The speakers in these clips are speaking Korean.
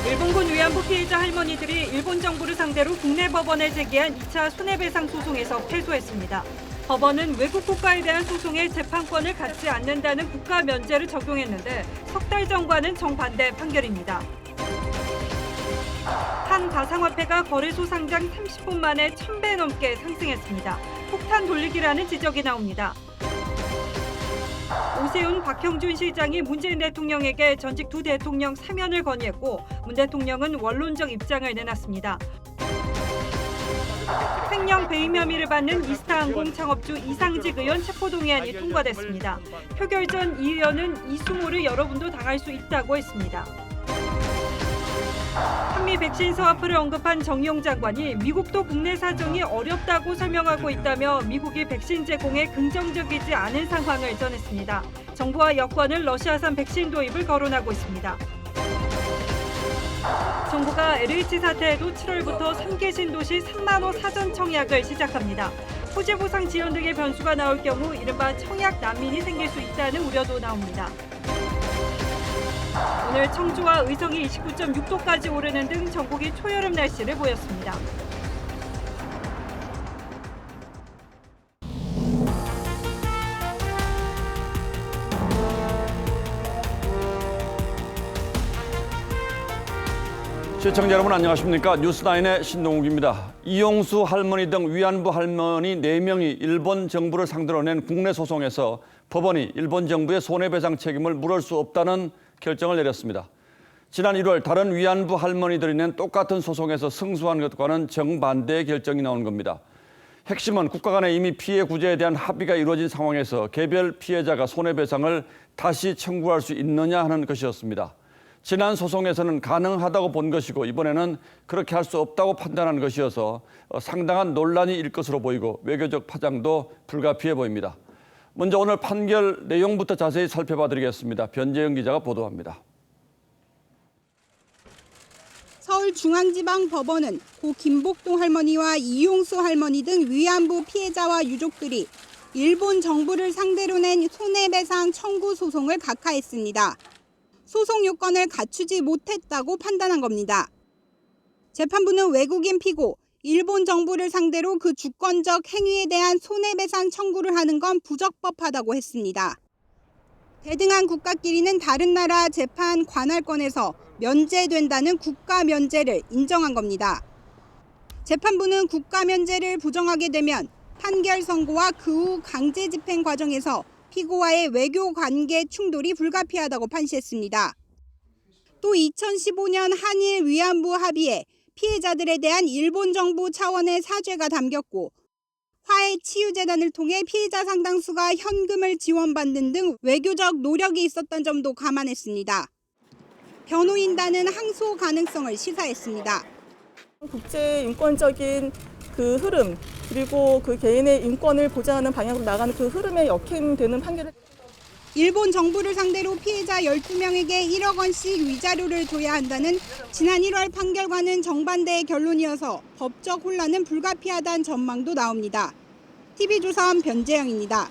일본군 위안부 피해자 할머니들이 일본 정부를 상대로 국내 법원에 제기한 2차 손해배상 소송에서 패소했습니다. 법원은 외국 국가에 대한 소송에 재판권을 갖지 않는다는 국가 면제를 적용했는데 석 달 전과는 정반대 판결입니다. 한 가상화폐가 거래소 상장 30분 만에 1,000배 넘게 상승했습니다. 폭탄 돌리기라는 지적이 나옵니다. 오세훈, 박형준 시장이 문재인 대통령에게 전직 두 대통령 사면을 건의했고 문 대통령은 원론적 입장을 내놨습니다. 횡령 배임 혐의를 받는 이스타항공 창업주 이상직 의원 체포동의안이 통과됐습니다. 표결 전 이 의원은 이 수모를 여러분도 당할 수 있다고 했습니다. 한미 백신 스와프를 언급한 정용 장관이 미국도 국내 사정이 어렵다고 설명하고 있다며 미국이 백신 제공에 긍정적이지 않은 상황을 전했습니다. 정부와 여권은 러시아산 백신 도입을 거론하고 있습니다. 정부가 LH 사태에도 7월부터 3개 신도시 3만 호 사전 청약을 시작합니다. 호재 보상 지원 등의 변수가 나올 경우 이른바 청약 난민이 생길 수 있다는 우려도 나옵니다. 오늘 청주와 의성이 29.6도까지 오르는 등 전국이 초여름 날씨를 보였습니다. 시청자 여러분 안녕하십니까? 뉴스9의 신동욱입니다. 이용수 할머니 등 위안부 할머니 4명이 일본 정부를 상대로 낸 국내 소송에서 법원이 일본 정부의 손해배상 책임을 물을 수 없다는 결정을 내렸습니다. 지난 1월 다른 위안부 할머니들이 낸 똑같은 소송에서 승소한 것과는 정반대의 결정이 나온 겁니다. 핵심은 국가 간에 이미 피해 구제에 대한 합의가 이루어진 상황에서 개별 피해자가 손해배상을 다시 청구할 수 있느냐 하는 것이었습니다. 지난 소송에서는 가능하다고 본 것이고 이번에는 그렇게 할 수 없다고 판단한 것이어서 상당한 논란이 일 것으로 보이고 외교적 파장도 불가피해 보입니다. 먼저 오늘 판결 내용부터 자세히 살펴봐 드리겠습니다. 변재영 기자가 보도합니다. 서울중앙지방법원은 고 김복동 할머니와 이용수 할머니 등 위안부 피해자와 유족들이 일본 정부를 상대로 낸 손해배상 청구 소송을 각하했습니다. 소송 요건을 갖추지 못했다고 판단한 겁니다. 재판부는 외국인 피고, 일본 정부를 상대로 그 주권적 행위에 대한 손해배상 청구를 하는 건 부적법하다고 했습니다. 대등한 국가끼리는 다른 나라 재판 관할권에서 면제된다는 국가 면제를 인정한 겁니다. 재판부는 국가 면제를 부정하게 되면 판결 선고와 그 후 강제 집행 과정에서 피고와의 외교 관계 충돌이 불가피하다고 판시했습니다. 또 2015년 한일 위안부 합의에 피해자들에 대한 일본 정부 차원의 사죄가 담겼고 화해치유재단을 통해 피해자 상당수가 현금을 지원받는 등 외교적 노력이 있었던 점도 감안했습니다. 변호인단은 항소 가능성을 시사했습니다. 국제 인권적인 그 흐름 그리고 그 개인의 인권을 보장하는 방향으로 나가는 그 흐름에 역행되는 판결을 일본 정부를 상대로 피해자 12명에게 1억 원씩 위자료를 줘야 한다는 지난 1월 판결과는 정반대의 결론이어서 법적 혼란은 불가피하다는 전망도 나옵니다. TV조선 변재영입니다.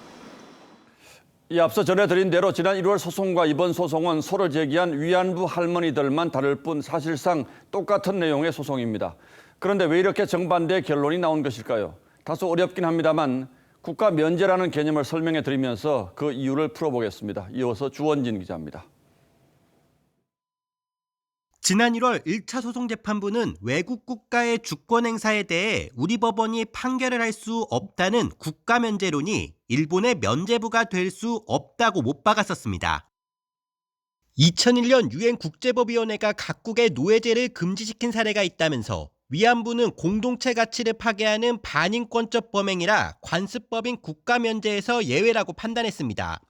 앞서 전해드린 대로 지난 1월 소송과 이번 소송은 소를 제기한 위안부 할머니들만 다를 뿐 사실상 똑같은 내용의 소송입니다. 그런데 왜 이렇게 정반대의 결론이 나온 것일까요? 다소 어렵긴 합니다만 국가 면제라는 개념을 설명해 드리면서 그 이유를 풀어보겠습니다. 이어서 주원진 기자입니다. 지난 1월 1차 소송재판부는 외국 국가의 주권 행사에 대해 우리 법원이 판결을 할 수 없다는 국가 면제론이 일본의 면제부가 될 수 없다고 못 박았었습니다. 2001년 유엔 국제법위원회가 각국의 노예제를 금지시킨 사례가 있다면서 위안부는 공동체 가치를 파괴하는 반인권적 범행이라 관습법인 국가면제에서 예외라고 판단했습니다.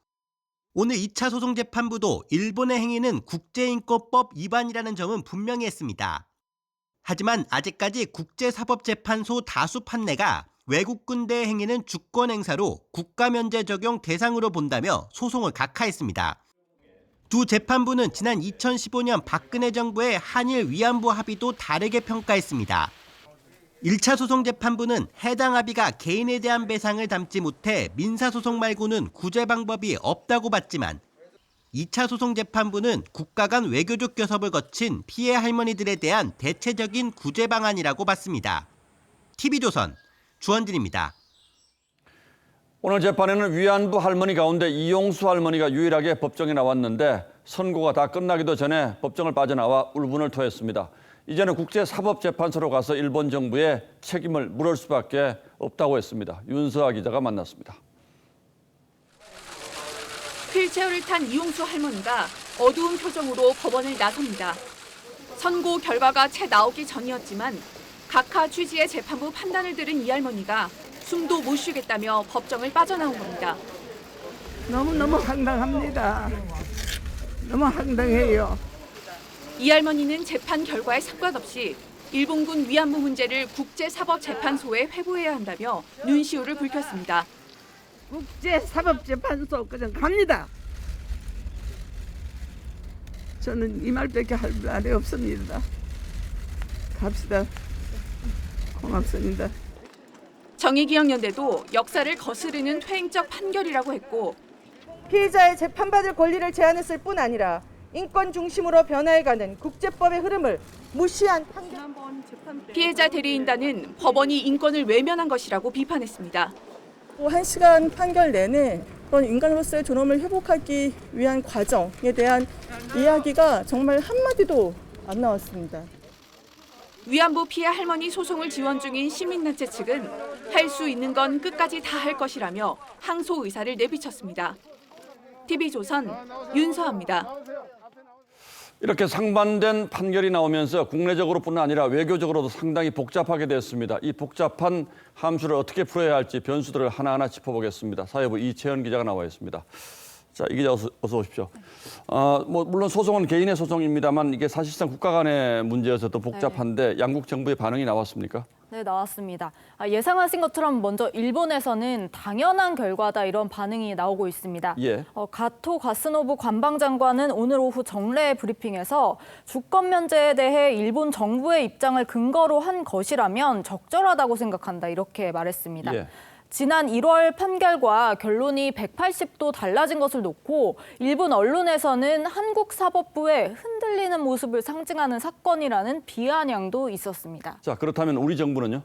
오늘 2차 소송재판부도 일본의 행위는 국제인권법 위반이라는 점은 분명히 했습니다. 하지만 아직까지 국제사법재판소 다수 판례가 외국 군대의 행위는 주권행사로 국가면제 적용 대상으로 본다며 소송을 각하했습니다. 두 재판부는 지난 2015년 박근혜 정부의 한일 위안부 합의도 다르게 평가했습니다. 1차 소송재판부는 해당 합의가 개인에 대한 배상을 담지 못해 민사소송 말고는 구제 방법이 없다고 봤지만 2차 소송 재판부는 국가 간 외교적 교섭을 거친 피해 할머니들에 대한 대체적인 구제 방안이라고 봤습니다. TV조선 주원진입니다. 오늘 재판에는 위안부 할머니 가운데 이용수 할머니가 유일하게 법정에 나왔는데 선고가 다 끝나기도 전에 법정을 빠져나와 울분을 토했습니다. 이제는 국제사법재판소로 가서 일본 정부에 책임을 물을 수밖에 없다고 했습니다. 윤서아 기자가 만났습니다. 휠체어를 탄 이용수 할머니가 어두운 표정으로 법원을 나섭니다. 선고 결과가 채 나오기 전이었지만 각하 취지의 재판부 판단을 들은 이 할머니가 숨도 못 쉬겠다며 법정을 빠져나온 겁니다. 너무너무 황당합니다. 너무 황당해요. 이 할머니는 재판 결과에 상관없이 일본군 위안부 문제를 국제사법재판소에 회부해야 한다며 눈시울을 붉혔습니다. 국제사법재판소 그냥 갑니다. 저는 이 말밖에 할 말이 없습니다. 갑시다. 고맙습니다. 정의기억연대도 역사를 거스르는 퇴행적 판결이라고 했고 피해자의 재판받을 권리를 제한했을 뿐 아니라 인권 중심으로 변화해가는 국제법의 흐름을 무시한 판결. 피해자 대리인단은 법원이 인권을 외면한 것이라고 비판했습니다. 1시간 판결 내내 그런 인간으로서의 존엄을 회복하기 위한 과정에 대한 이야기가 정말 한마디도 안 나왔습니다. 위안부 피해 할머니 소송을 지원 중인 시민단체 측은 할 수 있는 건 끝까지 다 할 것이라며 항소 의사를 내비쳤습니다. TV조선 윤서아입니다. 이렇게 상반된 판결이 나오면서 국내적으로뿐 아니라 외교적으로도 상당히 복잡하게 됐습니다. 이 복잡한 함수를 어떻게 풀어야 할지 변수들을 하나하나 짚어보겠습니다. 사회부 이채연 기자가 나와 있습니다. 자, 이 기자 어서 오십시오. 물론 소송은 개인의 소송입니다만 이게 사실상 국가 간의 문제여서 더 복잡한데 양국 정부의 반응이 나왔습니까? 네, 나왔습니다. 예상하신 것처럼 먼저 일본에서는 당연한 결과다 이런 반응이 나오고 있습니다. 예. 가토 가스노부 관방장관은 오늘 오후 정례 브리핑에서 주권 면제에 대해 일본 정부의 입장을 근거로 한 것이라면 적절하다고 생각한다 이렇게 말했습니다. 예. 지난 1월 판결과 결론이 180도 달라진 것을 놓고 일본 언론에서는 한국 사법부의 흔들리는 모습을 상징하는 사건이라는 비아냥도 있었습니다. 자, 그렇다면 우리 정부는요?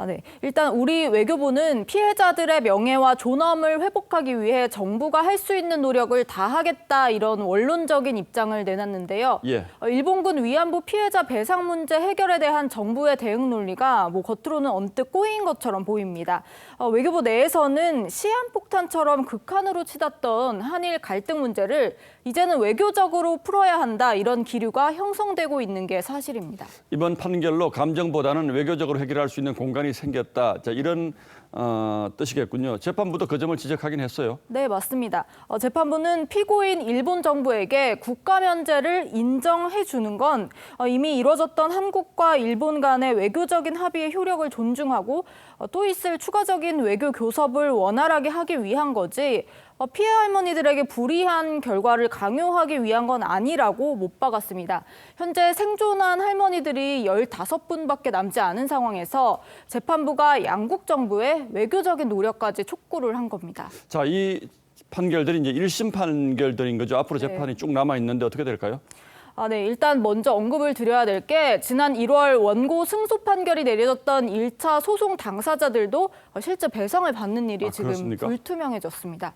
네. 일단 우리 외교부는 피해자들의 명예와 존엄을 회복하기 위해 정부가 할 수 있는 노력을 다하겠다 이런 원론적인 입장을 내놨는데요. 예. 일본군 위안부 피해자 배상 문제 해결에 대한 정부의 대응 논리가 겉으로는 언뜻 꼬인 것처럼 보입니다. 외교부 내에서는 시한폭탄처럼 극한으로 치닫던 한일 갈등 문제를 이제는 외교적으로 풀어야 한다 이런 기류가 형성되고 있는 게 사실입니다. 이번 판결로 감정보다는 외교적으로 해결할 수 있는 공간이 생겼다. 자, 이런 뜻이겠군요. 재판부도 그 점을 지적하긴 했어요. 네, 맞습니다. 재판부는 피고인 일본 정부에게 국가 면제를 인정해 주는 건 이미 이뤄졌던 한국과 일본 간의 외교적인 합의의 효력을 존중하고 또 있을 추가적인 외교 교섭을 원활하게 하기 위한 거지 피해 할머니들에게 불이한 결과를 강요하기 위한 건 아니라고 못 박았습니다. 현재 생존한 할머니들이 15분밖에 남지 않은 상황에서 재판부가 양국 정부의 외교적인 노력까지 촉구를 한 겁니다. 자, 이 판결들이 이제 1심 판결들인 거죠. 앞으로 재판이 쭉 남아 있는데 어떻게 될까요? 네. 일단 먼저 언급을 드려야 될 게 지난 1월 원고 승소 판결이 내려졌던 1차 소송 당사자들도 실제 배상을 받는 일이 지금 그렇습니까? 불투명해졌습니다.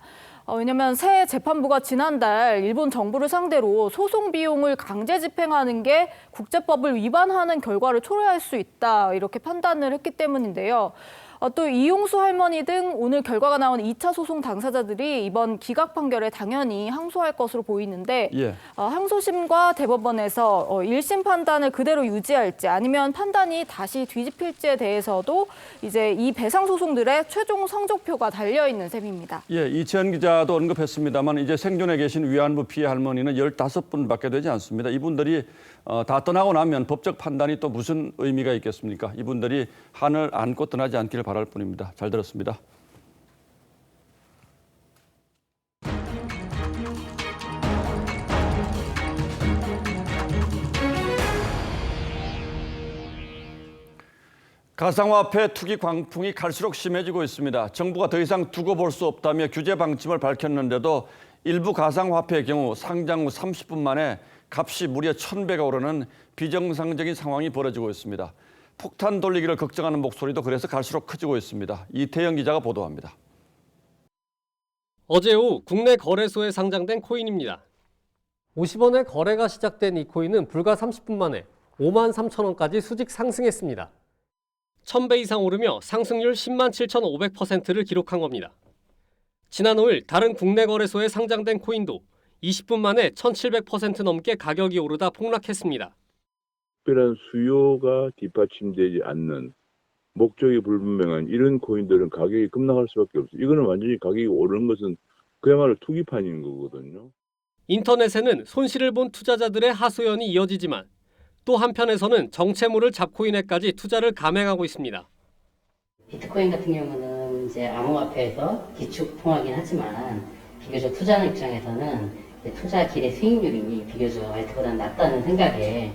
왜냐하면 새 재판부가 지난달 일본 정부를 상대로 소송 비용을 강제 집행하는 게 국제법을 위반하는 결과를 초래할 수 있다 이렇게 판단을 했기 때문인데요. 또 이용수 할머니 등 오늘 결과가 나온 2차 소송 당사자들이 이번 기각 판결에 당연히 항소할 것으로 보이는데 예. 항소심과 대법원에서 1심 판단을 그대로 유지할지 아니면 판단이 다시 뒤집힐지에 대해서도 이제 이 배상 소송들의 최종 성적표가 달려 있는 셈입니다. 예, 이채연 기자도 언급했습니다만 이제 생존해 계신 위안부 피해 할머니는 15분밖에 되지 않습니다. 이분들이 다 떠나고 나면 법적 판단이 또 무슨 의미가 있겠습니까? 이분들이 한을 안고 떠나지 않기를 바랄 뿐입니다. 잘 들었습니다. 가상화폐 투기 광풍이 갈수록 심해지고 있습니다. 정부가 더 이상 두고 볼 수 없다며 규제 방침을 밝혔는데도 일부 가상화폐의 경우 상장 후 30분 만에 값이 무려 1000배가 오르는 비정상적인 상황이 벌어지고 있습니다. 폭탄 돌리기를 걱정하는 목소리도 그래서 갈수록 커지고 있습니다. 이태영 기자가 보도합니다. 어제 오후 국내 거래소에 상장된 코인입니다. 50원에 거래가 시작된 이 코인은 불과 30분 만에 53,000원까지 수직 상승했습니다. 1000배 이상 오르며 상승률 107,500%를 기록한 겁니다. 지난 5일 다른 국내 거래소에 상장된 코인도 20분 만에 1700% 넘게 가격이 오르다 폭락했습니다. 특별한 수요가 뒷받침되지 않는 목적이 불분명한 이런 코인들은 가격이 급락할 수밖에 없어요. 이거는 완전히 가격이 오르는 것은 그야말로 투기판인 거거든요. 인터넷에는 손실을 본 투자자들의 하소연이 이어지지만 또 한편에서는 정체모를 잡코인에까지 투자를 감행하고 있습니다. 비트코인 같은 경우는 이제 암호화폐에서 기축통화긴 하지만 비교적 투자하는 입장에서는 투자 길의 수익률이 비교적 알트보다 낮다는 생각에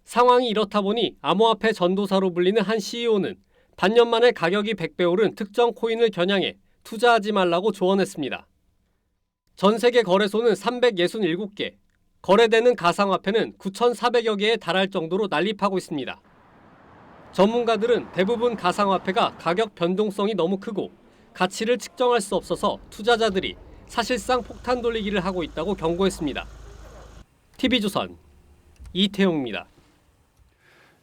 상황이 이렇다 보니 암호화폐 전도사로 불리는 한 CEO는 반년 만에 가격이 100배 오른 특정 코인을 겨냥해 투자하지 말라고 조언했습니다. 전 세계 거래소는 367개, 거래되는 가상화폐는 9,400여 개에 달할 정도로 난립하고 있습니다. 전문가들은 대부분 가상화폐가 가격 변동성이 너무 크고 가치를 측정할 수 없어서 투자자들이 사실상 폭탄 돌리기를 하고 있다고 경고했습니다. TV조선 이태용입니다.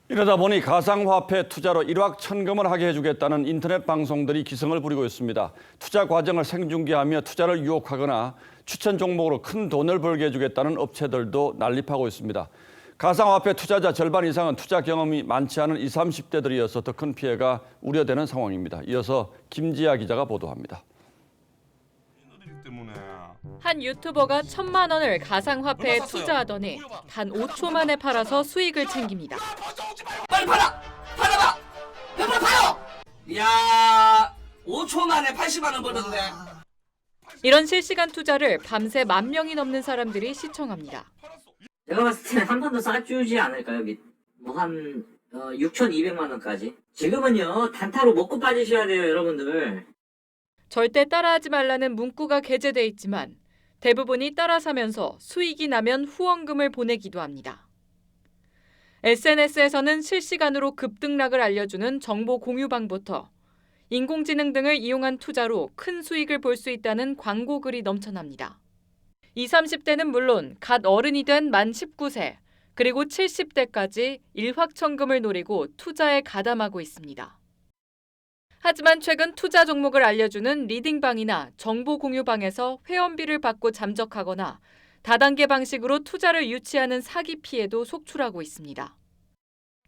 이러다 보니 가상화폐 투자로 일확천금을 하게 해주겠다는 인터넷 방송들이 기승을 부리고 있습니다. 투자 과정을 생중계하며 투자를 유혹하거나 추천 종목으로 큰 돈을 벌게 해주겠다는 업체들도 난립하고 있습니다. 가상화폐 투자자 절반 이상은 투자 경험이 많지 않은 20, 30대들이어서 더 큰 피해가 우려되는 상황입니다. 이어서 김지아 기자가 보도합니다. 한 유튜버가 1,000만 원을 가상화폐에 투자하더니 단 5초 만에 팔아서 수익을 챙깁니다. 빨리 팔아! 팔아봐! 몇번 팔어! 이야, 5초 만에 80만 원 벌었네. 이런 실시간 투자를 밤새 10,000명이 넘는 사람들이 시청합니다. 제가 봤을 때는 한 번 더 싸주지 않을까요? 한 6,200만 원까지. 지금은요, 단타로 먹고 빠지셔야 돼요, 여러분들. 절대 따라하지 말라는 문구가 게재돼 있지만 대부분이 따라 사면서 수익이 나면 후원금을 보내기도 합니다. SNS에서는 실시간으로 급등락을 알려주는 정보 공유방부터 인공지능 등을 이용한 투자로 큰 수익을 볼 수 있다는 광고 글이 넘쳐납니다. 20, 30대는 물론 갓 어른이 된 만 19세 그리고 70대까지 일확천금을 노리고 투자에 가담하고 있습니다. 하지만 최근 투자 종목을 알려주는 리딩방이나 정보 공유방에서 회원비를 받고 잠적하거나 다단계 방식으로 투자를 유치하는 사기 피해도 속출하고 있습니다.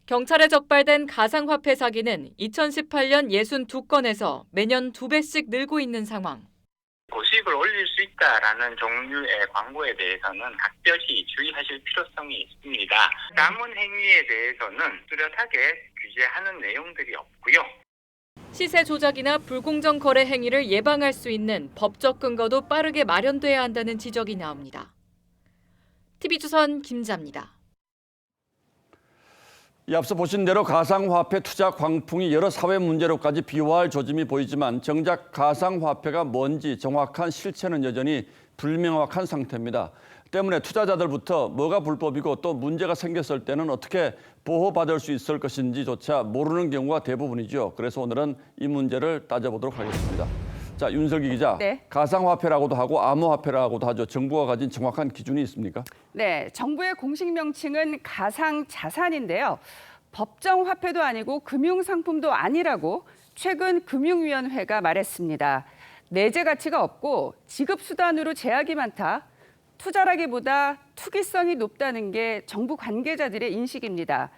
경찰에 적발된 가상화폐 사기는 2018년 62건에서 매년 2배씩 늘고 있는 상황. 고수익을 올릴 수 있다라는 종류의 광고에 대해서는 각별히 주의하실 필요성이 있습니다. 자문 행위에 대해서는 뚜렷하게 규제하는 내용들이 없고요. 시세 조작이나 불공정 거래 행위를 예방할 수 있는 법적 근거도 빠르게 마련돼야 한다는 지적이 나옵니다. TV조선 김자입니다. 앞서 보신 대로 가상화폐 투자 광풍이 여러 사회 문제로까지 비화할 조짐이 보이지만 정작 가상화폐가 뭔지 정확한 실체는 여전히 불명확한 상태입니다. 때문에 투자자들부터 뭐가 불법이고 또 문제가 생겼을 때는 어떻게 보호받을 수 있을 것인지조차 모르는 경우가 대부분이죠. 그래서 오늘은 이 문제를 따져보도록 하겠습니다. 자, 윤석기 기자, 네. 가상화폐라고도 하고 암호화폐라고도 하죠. 정부가 가진 정확한 기준이 있습니까? 네, 정부의 공식 명칭은 가상자산인데요. 법정 화폐도 아니고 금융상품도 아니라고 최근 금융위원회가 말했습니다. 내재 가치가 없고 지급수단으로 제약이 많다. 투자라기보다 투기성이 높다는 게 정부 관계자들의 인식입니다.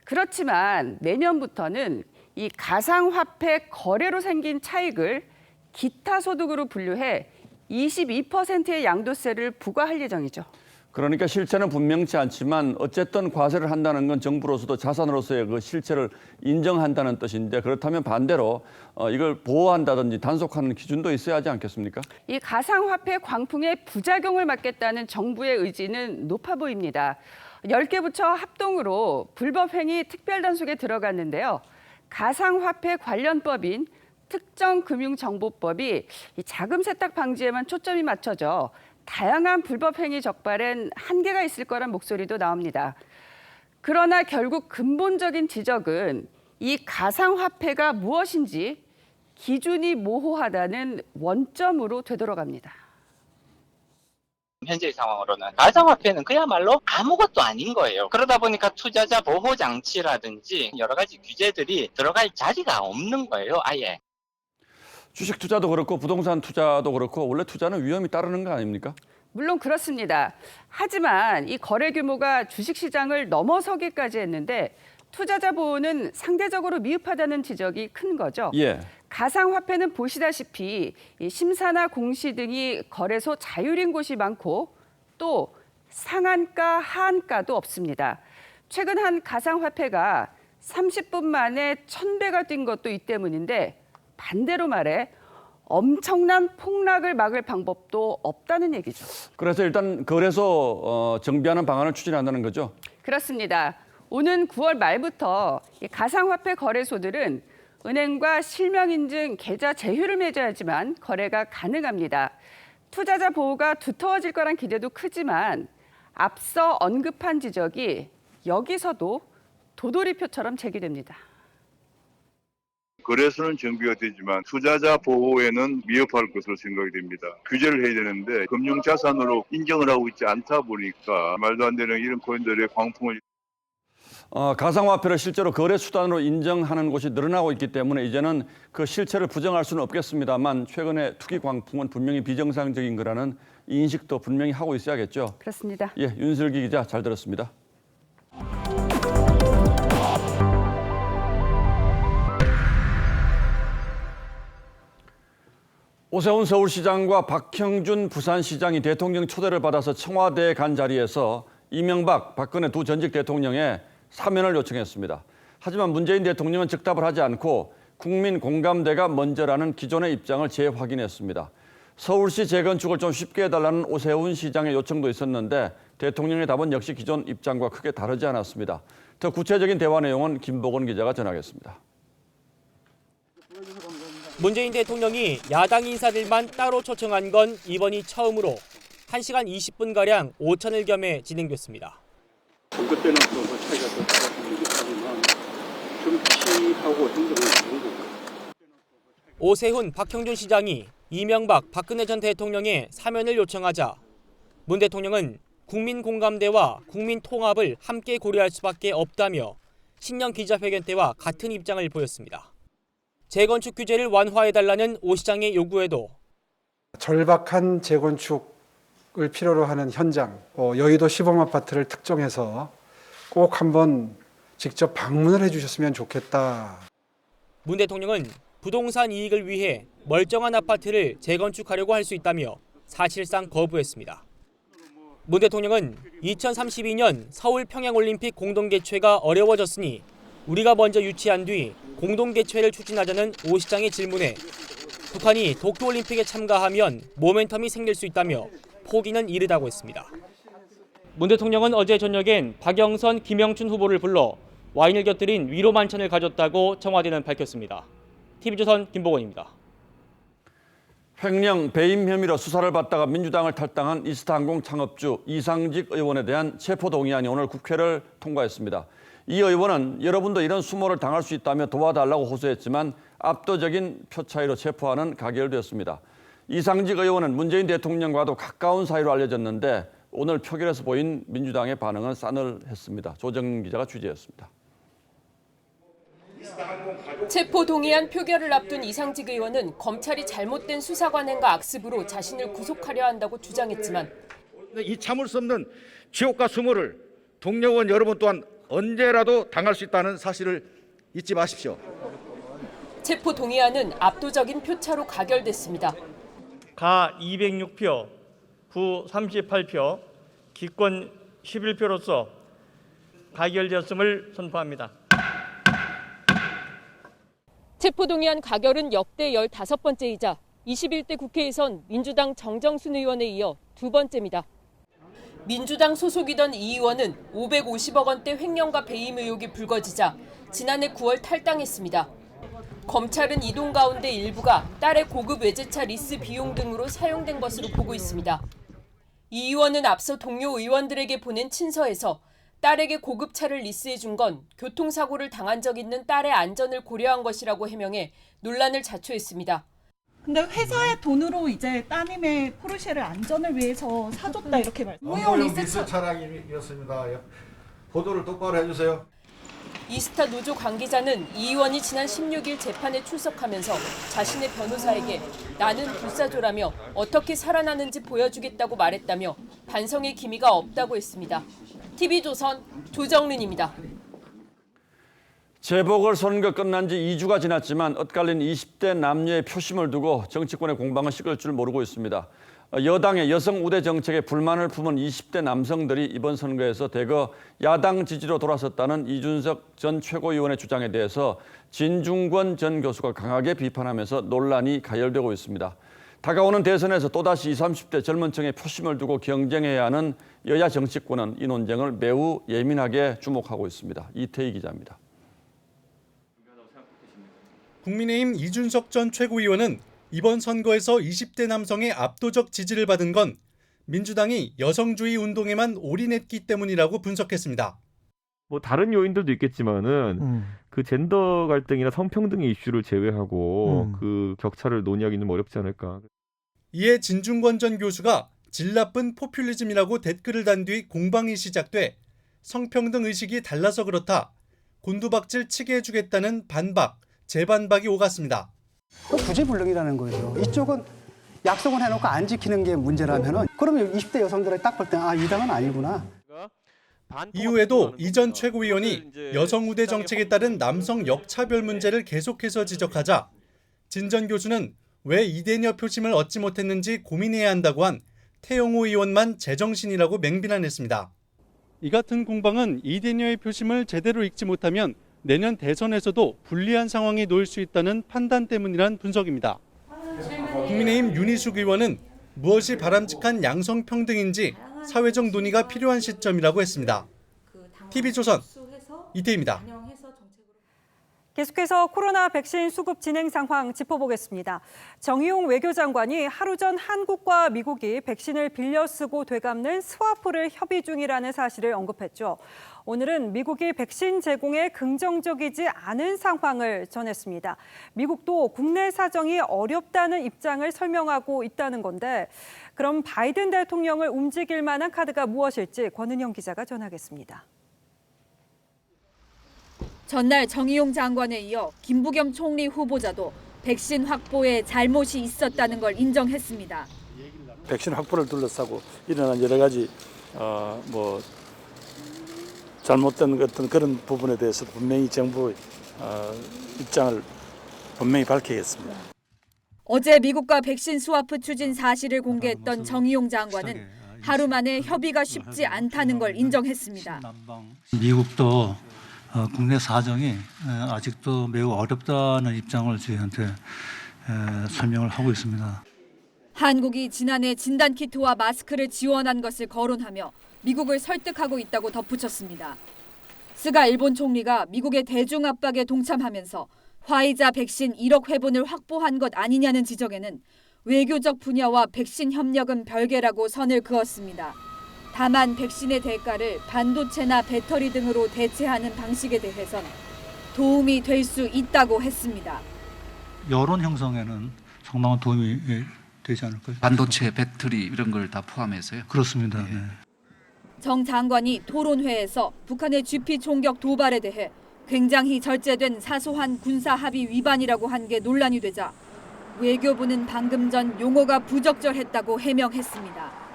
그렇지만 내년부터는 이 가상화폐 거래로 생긴 차익을 기타 소득으로 분류해 22%의 양도세를 부과할 예정이죠. 그러니까 실체는 분명치 않지만 어쨌든 과세를 한다는 건 정부로서도 자산으로서의 그 실체를 인정한다는 뜻인데 그렇다면 반대로 이걸 보호한다든지 단속하는 기준도 있어야 하지 않겠습니까? 이 가상화폐 광풍의 부작용을 막겠다는 정부의 의지는 높아 보입니다. 10개 부처 합동으로 불법행위 특별단속에 들어갔는데요. 가상화폐 관련법인 특정금융정보법이 이 자금 세탁 방지에만 초점이 맞춰져 다양한 불법 행위 적발엔 한계가 있을 거란 목소리도 나옵니다. 그러나 결국 근본적인 지적은 이 가상화폐가 무엇인지 기준이 모호하다는 원점으로 되돌아갑니다. 현재의 상황으로는 가상화폐는 그야말로 아무것도 아닌 거예요. 그러다 보니까 투자자 보호 장치라든지 여러 가지 규제들이 들어갈 자리가 없는 거예요, 아예. 주식 투자도 그렇고 부동산 투자도 그렇고 원래 투자는 위험이 따르는 거 아닙니까? 물론 그렇습니다. 하지만 이 거래 규모가 주식시장을 넘어서기까지 했는데 투자자 보호는 상대적으로 미흡하다는 지적이 큰 거죠. 예. 가상화폐는 보시다시피 이 심사나 공시 등이 거래소 자율인 곳이 많고 또 상한가, 하한가도 없습니다. 최근 한 가상화폐가 30분 만에 1000배가 뛴 것도 이 때문인데 반대로 말해 엄청난 폭락을 막을 방법도 없다는 얘기죠. 그래서 일단 거래소 정비하는 방안을 추진한다는 거죠? 그렇습니다. 오는 9월 말부터 가상화폐 거래소들은 은행과 실명인증 계좌 제휴를 맺어야지만 거래가 가능합니다. 투자자 보호가 두터워질 거란 기대도 크지만 앞서 언급한 지적이 여기서도 도돌이표처럼 제기됩니다. 거래소는 정비가 되지만 투자자 보호에는 미흡할 것으로 생각이 됩니다. 규제를 해야 되는데 금융자산으로 인정을 하고 있지 않다 보니까 말도 안 되는 이런 코인들의 광풍을 가상화폐를 실제로 거래 수단으로 인정하는 곳이 늘어나고 있기 때문에 이제는 그 실체를 부정할 수는 없겠습니다만 최근에 투기 광풍은 분명히 비정상적인 거라는 인식도 분명히 하고 있어야겠죠. 그렇습니다. 예, 윤슬기 기자 잘 들었습니다. 오세훈 서울시장과 박형준 부산시장이 대통령 초대를 받아서 청와대에 간 자리에서 이명박, 박근혜 두 전직 대통령의 사면을 요청했습니다. 하지만 문재인 대통령은 즉답을 하지 않고 국민 공감대가 먼저라는 기존의 입장을 재확인했습니다. 서울시 재건축을 좀 쉽게 해달라는 오세훈 시장의 요청도 있었는데 대통령의 답은 역시 기존 입장과 크게 다르지 않았습니다. 더 구체적인 대화 내용은 김보건 기자가 전하겠습니다. 문재인 대통령이 야당 인사들만 따로 초청한 건 이번이 처음으로 1시간 20분가량 오찬을 겸해 진행됐습니다. 그때는 또 차이가 더 크지만 정치하고 행동을 다른 것 같아요. 오세훈, 박형준 시장이 이명박, 박근혜 전 대통령의 사면을 요청하자 문 대통령은 국민 공감대와 국민 통합을 함께 고려할 수밖에 없다며 신년 기자회견 때와 같은 입장을 보였습니다. 재건축 규제를 완화해달라는 오 시장의 요구에도 절박한 재건축을 필요로 하는 현장, 여의도 시범 아파트를 특정해서 꼭 한번 직접 방문을 해주셨으면 좋겠다. 문 대통령은 부동산 이익을 위해 멀쩡한 아파트를 재건축하려고 할 수 있다며 사실상 거부했습니다. 문 대통령은 2032년 서울 평양올림픽 공동개최가 어려워졌으니 우리가 먼저 유치한 뒤 공동개최를 추진하자는 오 시장의 질문에 북한이 도쿄올림픽에 참가하면 모멘텀이 생길 수 있다며 포기는 이르다고 했습니다. 문 대통령은 어제 저녁엔 박영선, 김영춘 후보를 불러 와인을 곁들인 위로 만찬을 가졌다고 청와대는 밝혔습니다. TV조선 김보건입니다. 횡령, 배임 혐의로 수사를 받다가 민주당을 탈당한 이스타항공 창업주 이상직 의원에 대한 체포동의안이 오늘 국회를 통과했습니다. 이 의원은 여러분도 이런 수모를 당할 수 있다며 도와달라고 호소했지만 압도적인 표 차이로 체포하는 가결되었습니다. 이상직 의원은 문재인 대통령과도 가까운 사이로 알려졌는데 오늘 표결에서 보인 민주당의 반응은 싸늘했습니다. 조정민 기자가 취재했습니다. 체포동의안 표결을 앞둔 이상직 의원은 검찰이 잘못된 수사 관행과 악습으로 자신을 구속하려 한다고 주장했지만 이 참을 수 없는 지옥과 수모를 동료 의원 여러분 또한 언제라도 당할 수 있다는 사실을 잊지 마십시오. 체포동의안은 압도적인 표차로 가결됐습니다. 가 206표, 부 38표, 기권 11표로서 가결되었음을 선포합니다. 체포동의안 가결은 역대 15번째이자 21대 국회에선 민주당 정정순 의원에 이어 두 번째입니다. 민주당 소속이던 이 의원은 550억 원대 횡령과 배임 의혹이 불거지자 지난해 9월 탈당했습니다. 검찰은 이동 가운데 일부가 딸의 고급 외제차 리스 비용 등으로 사용된 것으로 보고 있습니다. 이 의원은 앞서 동료 의원들에게 보낸 친서에서 딸에게 고급차를 리스해 준 건 교통사고를 당한 적 있는 딸의 안전을 고려한 것이라고 해명해 논란을 자초했습니다. 근데 회사의 돈으로 이제 따님의 포르쉐를 안전을 위해서 사줬다 이렇게 업무용 리스 차량이었습니다. 보도를 똑바로 해주세요. 이스타 노조 관계자는 이 의원이 지난 16일 재판에 출석하면서 자신의 변호사에게 나는 불사조라며 어떻게 살아나는지 보여주겠다고 말했다며 반성의 기미가 없다고 했습니다. TV조선 조정린입니다. 재보궐선거 끝난 지 2주가 지났지만 엇갈린 20대 남녀의 표심을 두고 정치권의 공방은 식을 줄 모르고 있습니다. 여당의 여성 우대 정책에 불만을 품은 20대 남성들이 이번 선거에서 대거 야당 지지로 돌아섰다는 이준석 전 최고위원의 주장에 대해서 진중권 전 교수가 강하게 비판하면서 논란이 가열되고 있습니다. 다가오는 대선에서 또다시 20, 30대 젊은 층의 표심을 두고 경쟁해야 하는 여야 정치권은 이 논쟁을 매우 예민하게 주목하고 있습니다. 이태희 기자입니다. 국민의힘 이준석 전 최고위원은 이번 선거에서 20대 남성의 압도적 지지를 받은 건 민주당이 여성주의 운동에만 올인했기 때문이라고 분석했습니다. 뭐 다른 요인들도 있겠지만은 그 젠더 갈등이나 성평등의 이슈를 제외하고 그 격차를 논의하기는 어렵지 않을까. 이에 진중권 전 교수가 질 나쁜 포퓰리즘이라고 댓글을 단 뒤 공방이 시작돼 성평등 의식이 달라서 그렇다. 곤두박질 치게 해주겠다는 반박, 재반박이 오갔습니다. 구제불능이라는 거죠. 이쪽은 약속을 해놓고 안 지키는 게 문제라면은 그러면 20대 여성들이 딱 볼 때 이 당은 아니구나. 이후에도 이 전 최고위원이 여성 우대 정책에 따른 남성 역차별 문제를 계속해서 지적하자 진 전 교수는 왜 이대녀 표심을 얻지 못했는지 고민해야 한다고 한 태영호 의원만 제정신이라고 맹비난했습니다. 이 같은 공방은 이대녀의 표심을 제대로 읽지 못하면 내년 대선에서도 불리한 상황에 놓일 수 있다는 판단 때문이란 분석입니다. 국민의힘 윤희숙 의원은 무엇이 바람직한 양성평등인지 사회적 논의가 필요한 시점이라고 했습니다. TV조선 이태희입니다. 계속해서 코로나 백신 수급 진행 상황 짚어보겠습니다. 정의용 외교장관이 하루 전 한국과 미국이 백신을 빌려 쓰고 되갚는 스와프를 협의 중이라는 사실을 언급했죠. 오늘은 미국이 백신 제공에 긍정적이지 않은 상황을 전했습니다. 미국도 국내 사정이 어렵다는 입장을 설명하고 있다는 건데 그럼 바이든 대통령을 움직일 만한 카드가 무엇일지 권은영 기자가 전하겠습니다. 전날 정의용 장관에 이어 김부겸 총리 후보자도 백신 확보에 잘못이 있었다는 걸 인정했습니다. 백신 확보를 둘러싸고 일어난 여러 가지 잘못된 어떤 그런 부분에 대해서 분명히 정부 입장을 분명히 밝히겠습니다. 어제 미국과 백신 스와프 추진 사실을 공개했던 정의용 장관은 하루 만에 협의가 쉽지 않다는 걸 인정했습니다. 미국도 국내 사정이 아직도 매우 어렵다는 입장을 저희한테 설명을 하고 있습니다. 한국이 지난해 진단키트와 마스크를 지원한 것을 거론하며 미국을 설득하고 있다고 덧붙였습니다. 스가 일본 총리가 미국의 대중 압박에 동참하면서 화이자 백신 1억 회분을 확보한 것 아니냐는 지적에는 외교적 분야와 백신 협력은 별개라고 선을 그었습니다. 다만 백신의 대가를 반도체나 배터리 등으로 대체하는 방식에 대해선 도움이 될 수 있다고 했습니다. 여론 형성에는 상당한 도움이 되지 않을까요? 반도체, 배터리 이런 걸 다 포함해서요? 그렇습니다. 네. 정 장관이 토론회에서 북한의 GP 총격 도발에 대해 굉장히 절제된 사소한 군사 합의 위반이라고 한 게 논란이 되자 외교부는 방금 전 용어가 부적절했다고 해명했습니다.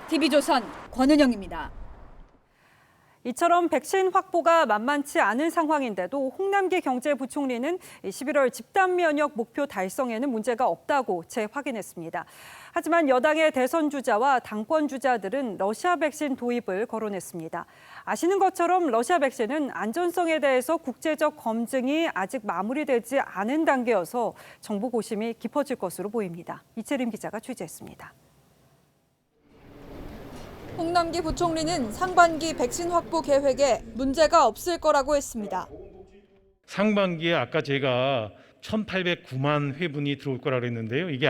TV조선 권은영입니다. 이처럼 백신 확보가 만만치 않은 상황인데도 홍남기 경제부총리는 11월 집단 면역 목표 달성에는 문제가 없다고 재확인했습니다. 하지만 여당의 대선 주자와 당권 주자들은 러시아 백신 도입을 거론했습니다. 아시는 것처럼 러시아 백신은 안전성에 대해서 국제적 검증이 아직 마무리되지 않은 단계여서 정부 고심이 깊어질 것으로 보입니다. 이채림 기자가 취재했습니다. 홍남기 부총리는 상반기 백신 확보 계획에 문제가 없을 거라고 했습니다. 상반기에 아까 제가 1,809만 회분이 들어올 거라 그랬는데요. 이게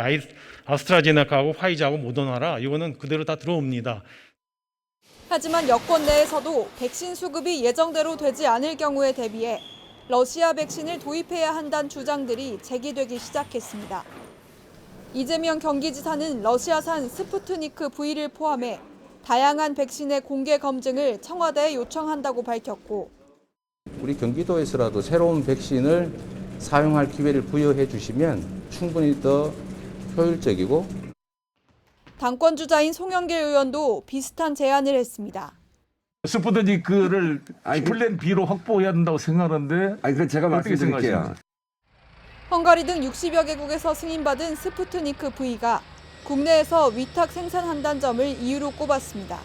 아스트라제네카하고 화이자하고 모더나라 이거는 그대로 다 들어옵니다. 하지만 여권 내에서도 백신 수급이 예정대로 되지 않을 경우에 대비해 러시아 백신을 도입해야 한다는 주장들이 제기되기 시작했습니다. 이재명 경기지사는 러시아산 스푸트니크 V를 포함해 다양한 백신의 공개 검증을 청와대에 요청한다고 밝혔고, 우리 경기도에서라도 새로운 백신을 사용할 기회를 부여해 주시면 충분히 더 효율적이고, 당권 주자인 송영길 의원도 비슷한 제안을 했습니다. 스푸트니크를 플랜 B로 확보해야 된다고 생각하는데 그건 제가 말씀드릴게요. 헝가리 등 60여 개국에서 승인받은 스푸트니크 V가 국내에서 위탁 생산한다는 점을 이유로 꼽았습니다.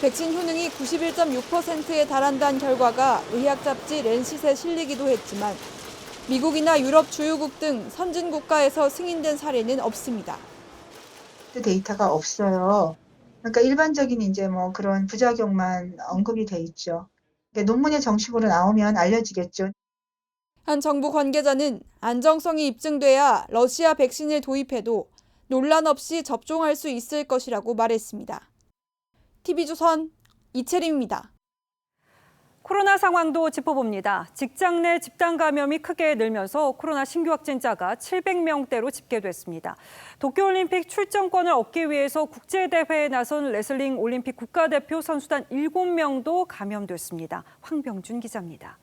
백신 효능이 91.6%에 달한다는 결과가 의학 잡지 랜싯에 실리기도 했지만 미국이나 유럽 주요국 등 선진 국가에서 승인된 사례는 없습니다. 데이터가 없어요. 그러니까 일반적인 이제 뭐 그런 부작용만 언급이 돼 있죠. 그러니까 논문에 정식으로 나오면 알려지겠죠. 한 정부 관계자는 안정성이 입증돼야 러시아 백신을 도입해도 논란 없이 접종할 수 있을 것이라고 말했습니다. TV조선 이채림입니다. 코로나 상황도 짚어봅니다. 직장 내 집단 감염이 크게 늘면서 코로나 신규 확진자가 700명대로 집계됐습니다. 도쿄올림픽 출전권을 얻기 위해서 국제대회에 나선 레슬링 올림픽 국가대표 선수단 7명도 감염됐습니다. 황병준 기자입니다.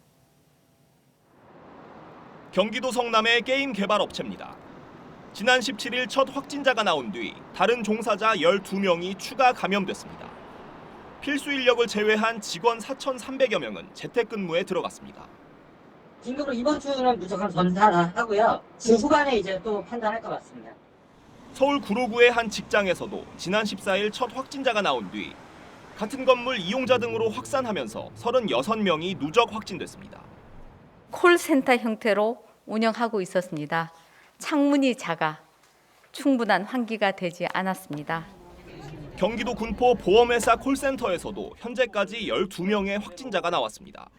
경기도 성남의 게임 개발 업체입니다. 지난 17일 첫 확진자가 나온 뒤 다른 종사자 12명이 추가 감염됐습니다. 필수 인력을 제외한 직원 4,300여 명은 재택근무에 들어갔습니다. 긴급으로 이번 주는 무조건 검사하고요. 그 후반에 이제 또 판단할 것 같습니다. 서울 구로구의 한 직장에서도 지난 14일 첫 확진자가 나온 뒤 같은 건물 이용자 등으로 확산하면서 36명이 누적 확진됐습니다. 콜센터 형태로 운영하고 있었습니다. 창문이 작아 충분한 환기가 되지 않았습니다. 경기도 군포 보험회사 콜센터에서도 현재까지 12명의 확진자가 나왔습니다.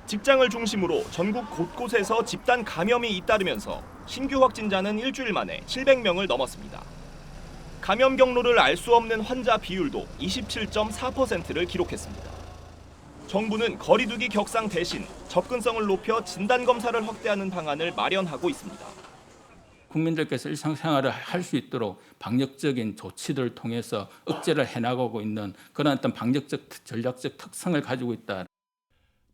직장을 중심으로 전국 곳곳에서 집단 감염이 잇따르면서 신규 확진자는 일주일 만에 700명을 넘었습니다. 감염 경로를 알 수 없는 환자 비율도 27.4%를 기록했습니다. 정부는 거리두기 격상 대신 접근성을 높여 진단검사를 확대하는 방안을 마련하고 있습니다. 국민들께서 일상생활을 할 수 있도록 방역적인 조치들을 통해서 억제를 해나가고 있는 그런 어떤 방역적 전략적 특성을 가지고 있다.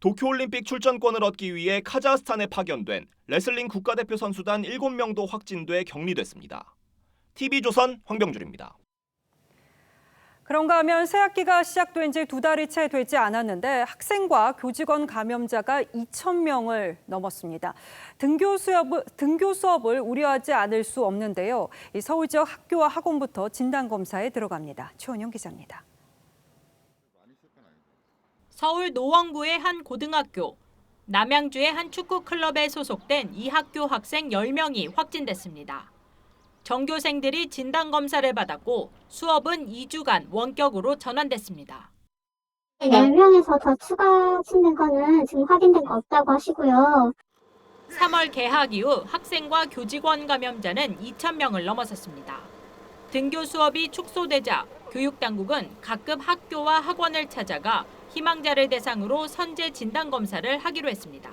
도쿄올림픽 출전권을 얻기 위해 카자흐스탄에 파견된 레슬링 국가대표 선수단 7명도 확진돼 격리됐습니다. TV조선 황병준입니다. 그런가 하면 새학기가 시작된 지 2달이 채 되지 않았는데 학생과 교직원 감염자가 2,000명을 넘었습니다. 등교 수업을 우려하지 않을 수 없는데요. 이 서울 지역 학교와 학원부터 진단검사에 들어갑니다. 최원영 기자입니다. 서울 노원구의 한 고등학교, 남양주의 한 축구클럽에 소속된 이 학교 학생 10명이 확진됐습니다. 전교생들이 진단검사를 받았고 수업은 2주간 원격으로 전환됐습니다. 10명에서 더 추가 확진된 거는 지금 확인된 거 없다고 하시고요. 3월 개학 이후 학생과 교직원 감염자는 2,000명을 넘어섰습니다. 등교 수업이 축소되자 교육당국은 각급 학교와 학원을 찾아가 희망자를 대상으로 선제 진단검사를 하기로 했습니다.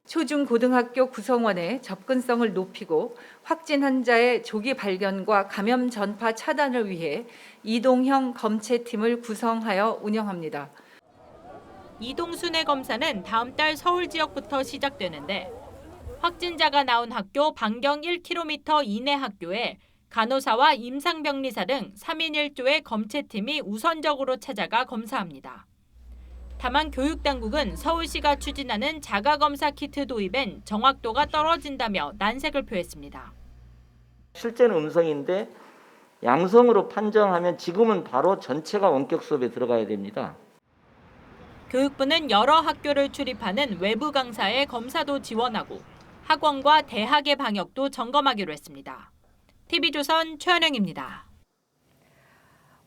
초중고등학교 구성원의 접근성을 높이고 확진 환자의 조기 발견과 감염 전파 차단을 위해 이동형 검체팀을 구성하여 운영합니다. 이동순회 검사는 다음 달 서울 지역부터 시작되는데 확진자가 나온 학교 반경 1km 이내 학교에 간호사와 임상병리사 등 3인 1조의 검체팀이 우선적으로 찾아가 검사합니다. 다만 교육당국은 서울시가 추진하는 자가검사 키트 도입엔 정확도가 떨어진다며 난색을 표했습니다. 실제는 음성인데 양성으로 판정하면 지금은 바로 전체가 원격 수업에 들어가야 됩니다. 교육부는 여러 학교를 출입하는 외부 강사의 검사도 지원하고 학원과 대학의 방역도 점검하기로 했습니다. TV조선 최현영입니다.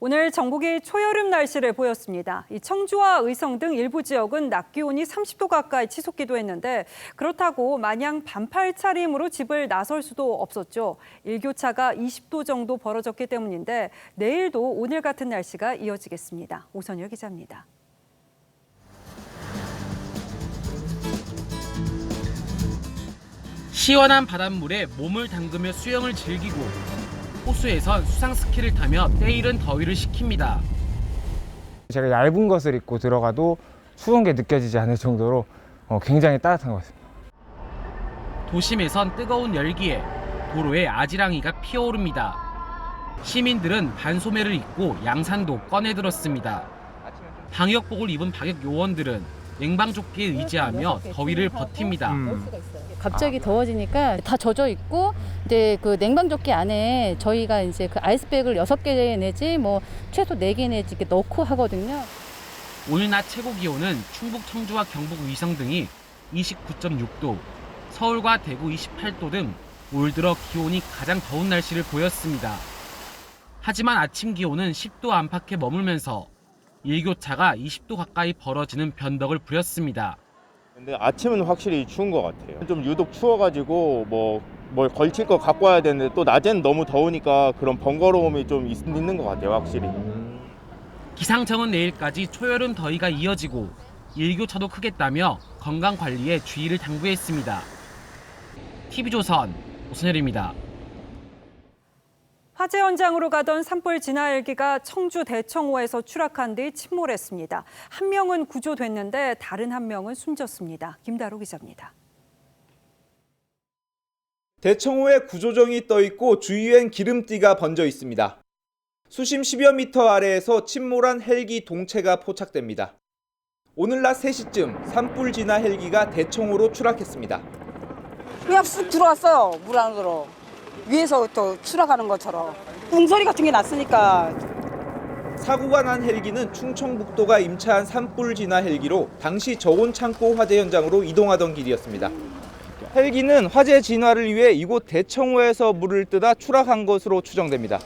오늘 전국이 초여름 날씨를 보였습니다. 이 청주와 의성 등 일부 지역은 낮 기온이 30도 가까이 치솟기도 했는데 그렇다고 마냥 반팔 차림으로 집을 나설 수도 없었죠. 일교차가 20도 정도 벌어졌기 때문인데 내일도 오늘 같은 날씨가 이어지겠습니다. 오선열 기자입니다. 시원한 바닷물에 몸을 담그며 수영을 즐기고 호수에선 수상 스키를 타며 때이른 더위를 식힙니다. 제가 얇은 것을 입고 들어가도 추운 게 느껴지지 않을 정도로 굉장히 따뜻한 것 같습니다. 도심에선 뜨거운 열기에 도로에 아지랑이가 피어오릅니다. 시민들은 반소매를 입고 양산도 꺼내들었습니다. 방역복을 입은 방역 요원들은 냉방조끼에 의지하며 더위를 버팁니다. 갑자기 더워지니까 다 젖어 있고 이제 그 냉방조끼 안에 저희가 이제 그 아이스백을 6개 내지 뭐 최소 4개 내지 이렇게 넣고 하거든요. 오늘 낮 최고 기온은 충북 청주와 경북 의성 등이 29.6도, 서울과 대구 28도 등 올 들어 기온이 가장 더운 날씨를 보였습니다. 하지만 아침 기온은 10도 안팎에 머물면서 일교차가 20도 가까이 벌어지는 변덕을 부렸습니다. 근데 아침은 확실히 추운 것 같아요. 좀 유독 추워가지고 뭘 걸칠 거 갖고 와야 되는데 또 낮에는 너무 더우니까 그런 번거로움이 좀 있는 것 같아요, 확실히. 기상청은 내일까지 초여름 더위가 이어지고 일교차도 크겠다며 건강 관리에 주의를 당부했습니다. TV조선 오선열입니다. 화재 현장으로 가던 산불 진화 헬기가 청주 대청호에서 추락한 뒤 침몰했습니다. 한 명은 구조됐는데 다른 한 명은 숨졌습니다. 김다로 기자입니다. 대청호에 구조정이 떠 있고 주위엔 기름띠가 번져 있습니다. 수심 10여 미터 아래에서 침몰한 헬기 동체가 포착됩니다. 오늘 낮 3시쯤 산불 진화 헬기가 대청호로 추락했습니다. 그냥 쑥 들어왔어요, 물 안으로. 위에서부터 추락하는 것처럼 웅소리 같은 게 났으니까. 사고가 난 헬기는 충청북도가 임차한 산불 진화 헬기로 당시 저온 창고 화재 현장으로 이동하던 길이었습니다. 헬기는 화재 진화를 위해 이곳 대청호에서 물을 뜨다 추락한 것으로 추정됩니다.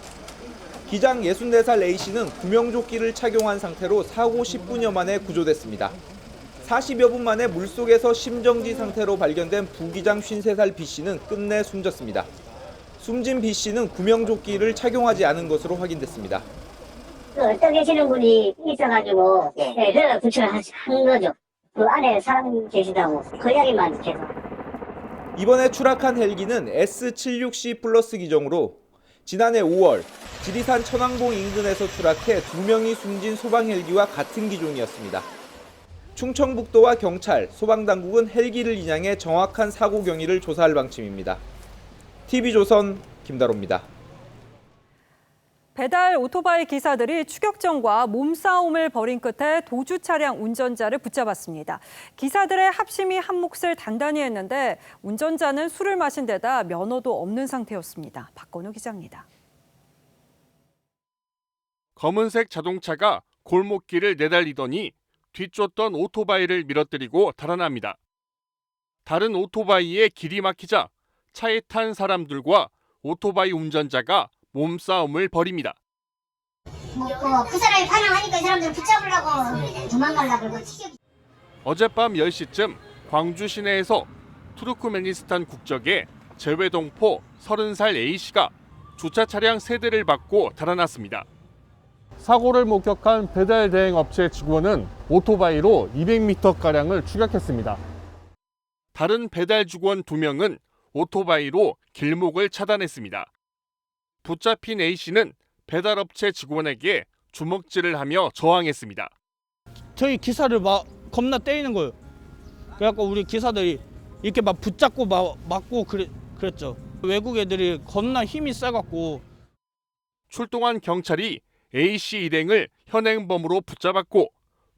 기장 64살 A씨는 구명조끼를 착용한 상태로 사고 10분여 만에 구조됐습니다. 40여 분 만에 물속에서 심정지 상태로 발견된 부기장 53살 B씨는 끝내 숨졌습니다. 숨진 B씨는 구명조끼를 착용하지 않은 것으로 확인됐습니다. 떠 계시는 분이 있어가지고 그래서 구출을 한 거죠. 그 안에 사람 계시다고 그 이야기만 계속. 이번에 추락한 헬기는 S76C 플러스 기종으로 지난해 5월 지리산 천왕봉 인근에서 추락해 2명이 숨진 소방 헬기와 같은 기종이었습니다. 충청북도와 경찰, 소방당국은 헬기를 인양해 정확한 사고 경위를 조사할 방침입니다. TV조선 김다로입니다. 배달 오토바이 기사들이 추격전과 몸싸움을 벌인 끝에 도주 차량 운전자를 붙잡았습니다. 기사들의 합심이 한 몫을 단단히 했는데 운전자는 술을 마신 데다 면허도 없는 상태였습니다. 박건우 기자입니다. 검은색 자동차가 골목길을 내달리더니 뒤쫓던 오토바이를 밀어뜨리고 달아납니다. 다른 오토바이에 길이 막히자 차에 탄 사람들과 오토바이 운전자가 몸싸움을 벌입니다. 그 사람이 반항하니까 이 사람들 붙잡으려고 도망가려고 그러고 어젯밤 10시쯤 광주 시내에서 투르크메니스탄 국적의 재외동포 30살 A씨가 주차 차량 3대를 받고 달아났습니다. 사고를 목격한 배달 대행 업체 직원은 오토바이로 200m가량을 추격했습니다. 다른 배달 직원 2명은 오토바이로 길목을 차단했습니다. 붙잡힌 A씨는 배달업체 직원에게 주먹질을 하며 저항했습니다. 저희 기사를 막 겁나 때리는 거예요. 그래갖고 우리 기사들이 이렇게 막 붙잡고 막고 그랬죠. 외국 애들이 겁나 힘이 세갖고. 출동한 경찰이 A씨 일행을 현행범으로 붙잡았고